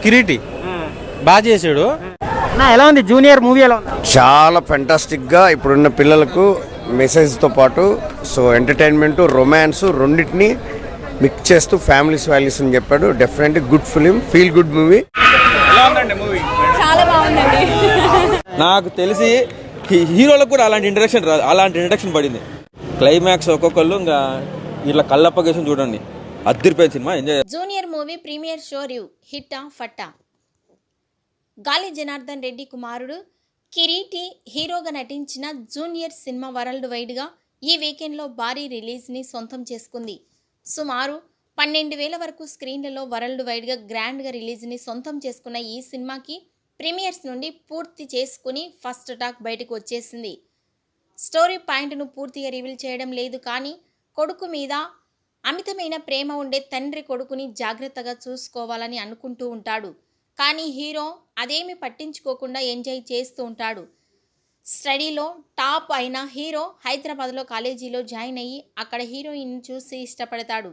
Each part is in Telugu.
కిరీటి బాగా చేసాడు. ఎలా ఉంది జూనియర్ మూవీ? ఎలా ఉంది? చాలా ఫెంటాస్టిక్గా ఇప్పుడున్న పిల్లలకు మెసేజ్తో పాటు సో ఎంటర్టైన్మెంట్ రొమాన్స్ రెండింటిని మిక్స్ చేస్తూ ఫ్యామిలీస్ వాల్యూస్ అని చెప్పాడు. Definitely good film, feel good movie. చాలా బాగుందండి. నాకు తెలిసి హీరోలకు కూడా అలాంటి ఇంట్రడక్షన్ పడింది. క్లైమాక్స్ ఒక్కొక్కళ్ళు ఇంకా ఇట్లా కళ్ళప్పగేసి చూడండి, అద్దరిపోయిన cinema. Enjoy. Junior movie premiere show review. హిట్టా ఫట్టా? గాలి జనార్దన్ రెడ్డి కుమారుడు కిరీటి హీరోగా నటించిన జూనియర్ సినిమా వరల్డ్ వైడ్గా ఈ వీకెండ్లో భారీ రిలీజ్ని సొంతం చేసుకుంది. సుమారు 12,000 వరకు స్క్రీన్లలో వరల్డ్ వైడ్గా గ్రాండ్గా రిలీజ్ని సొంతం చేసుకున్న ఈ సినిమాకి ప్రీమియర్స్ నుండి పూర్తి చేసుకుని ఫస్ట్ టాక్ బయటకు వచ్చేసింది. స్టోరీ పాయింట్ను పూర్తిగా రివీల్ చేయడం లేదు, కానీ కొడుకు మీద అమితమైన ప్రేమ ఉండే తండ్రి కొడుకుని జాగ్రత్తగా చూసుకోవాలని అనుకుంటూ ఉంటాడు. కానీ హీరో అదేమి పట్టించుకోకుండా ఎంజాయ్ చేస్తూ ఉంటాడు. స్టడీలో టాప్ అయిన హీరో హైదరాబాద్లో కాలేజీలో జాయిన్ అయ్యి అక్కడ హీరోయిన్ చూసి ఇష్టపడతాడు.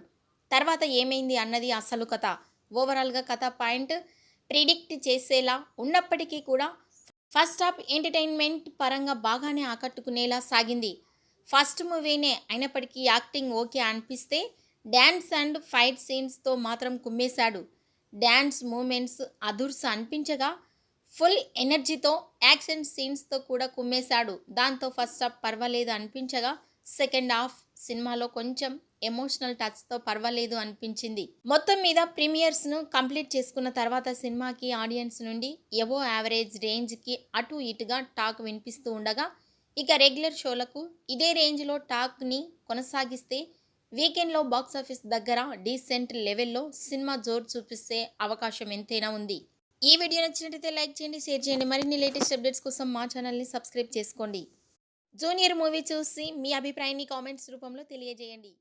తర్వాత ఏమైంది అన్నది అసలు కథ. ఓవరాల్గా కథ పాయింట్ ప్రిడిక్ట్ చేసేలా ఉన్నప్పటికీ కూడా ఫస్ట్ హాఫ్ ఎంటర్టైన్మెంట్ పరంగా బాగానే ఆకట్టుకునేలా సాగింది. ఫస్ట్ మూవీనే అయినప్పటికీ యాక్టింగ్ ఓకే అనిపిస్తే డ్యాన్స్ అండ్ ఫైట్ సీన్స్తో మాత్రం కుమ్మేశాడు. డ్యాన్స్ మూమెంట్స్ అదుర్స్ అనిపించగా ఫుల్ ఎనర్జీతో యాక్షన్ సీన్స్తో కూడా కుమ్మేశాడు. దాంతో ఫస్ట్ హాఫ్ పర్వాలేదు అనిపించగా సెకండ్ హాఫ్ సినిమాలో కొంచెం ఎమోషనల్ టచ్తో పర్వాలేదు అనిపించింది. మొత్తం మీద ప్రీమియర్స్ను కంప్లీట్ చేసుకున్న తర్వాత సినిమాకి ఆడియన్స్ నుండి ఎవో యావరేజ్ రేంజ్కి అటు ఇటుగా టాక్ వినిపిస్తూ ఉండగా ఇక రెగ్యులర్ షోలకు ఇదే రేంజ్లో టాక్ని కొనసాగిస్తే వీకెండ్లో బాక్సాఫీస్ దగ్గర డీసెంట్ లెవెల్లో సినిమా జోరు చూపిస్తే అవకాశం ఎంతైనా ఉంది. ఈ వీడియో నచ్చినట్లయితే లైక్ చేయండి, షేర్ చేయండి. మరిన్ని లేటెస్ట్ అప్డేట్స్ కోసం మా ఛానల్ని సబ్స్క్రైబ్ చేసుకోండి. జూనియర్ మూవీ చూసి మీ అభిప్రాయాన్ని కామెంట్స్ రూపంలో తెలియజేయండి.